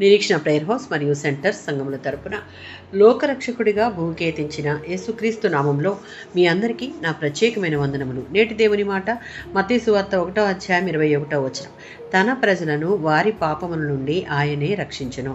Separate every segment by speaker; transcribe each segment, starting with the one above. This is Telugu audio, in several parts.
Speaker 1: నిరీక్షణ ప్రేయర్ హౌస్ మరియు సెంటర్స్ సంఘముల తరపున లోకరక్షకుడిగా భూమికేతించిన యేసుక్రీస్తు నామంలో మీ అందరికీ నా ప్రత్యేకమైన వందనములు. నేటి దేవుని మాట మత్తయి సువార్త 1:21. తన ప్రజలను వారి పాపముల నుండి ఆయనే రక్షించును.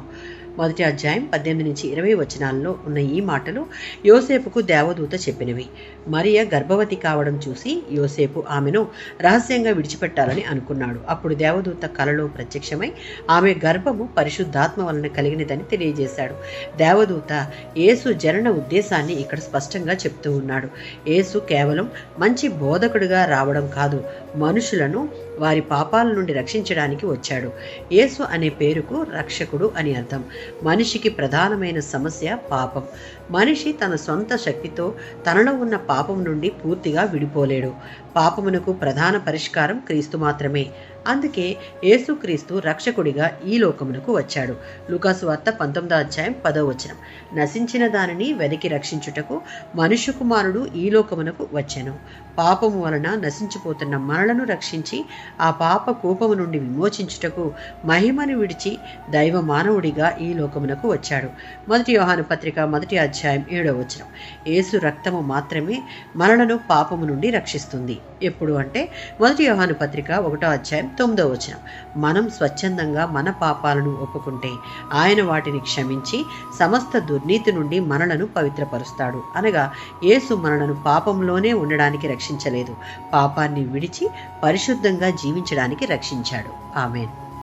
Speaker 1: 1:18-20 ఉన్న ఈ మాటలు యోసేపుకు దేవదూత చెప్పినవి. మరియ గర్భవతి కావడం చూసి యోసేపు ఆమెను రహస్యంగా విడిచిపెట్టాలని అనుకున్నాడు. అప్పుడు దేవదూత కలలో ప్రత్యక్షమై ఆమె గర్భము పరిశుద్ధాత్మ వలన కలిగినదని తెలియజేశాడు. దేవదూత యేసు జనన ఉద్దేశాన్ని ఇక్కడ స్పష్టంగా చెప్తూ ఉన్నాడు. యేసు కేవలం మంచి బోధకుడిగా రావడం కాదు, మనుషులను వారి పాపాల నుండి రక్షించడానికి వచ్చాడు. యేసు అనే పేరుకు రక్షకుడు అని అర్థం. మనిషికి ప్రధానమైన సమస్య పాపం. మనిషి తన సొంత శక్తితో తనలో ఉన్న పాపం నుండి పూర్తిగా విడిపోలేడు. పాపమునకు ప్రధాన పరిష్కారం క్రీస్తు మాత్రమే. అందుకే యేసుక్రీస్తు రక్షకుడిగా ఈ లోకమునకు వచ్చాడు. లూకాసు వార్త 19:10. నశించిన దానిని వెతికి రక్షించుటకు మనుష్య కుమారుడు ఈ లోకమునకు వచ్చెను. పాపము వలన నశించిపోతున్న మనలను రక్షించి ఆ పాప కూపము నుండి విమోచించుటకు మహిమను విడిచి దైవ మానవుడిగా ఈ లోకమునకు వచ్చాడు. 1 యోహాను పత్రిక 1:7. యేసు రక్తము మాత్రమే మనలను పాపము నుండి రక్షిస్తుంది. ఎప్పుడు అంటే 1 యోహాను పత్రిక 1:9. మనం స్వచ్ఛందంగా మన పాపాలను ఒప్పుకుంటే ఆయన వాటిని క్షమించి సమస్త దుర్నీతి నుండి మనలను పవిత్రపరుస్తాడు. అనగా యేసు మనలను పాపంలోనే ఉండడానికి రక్షించలేదు, పాపాన్ని విడిచి పరిశుద్ధంగా జీవించడానికి రక్షించాడు. ఆమేన్.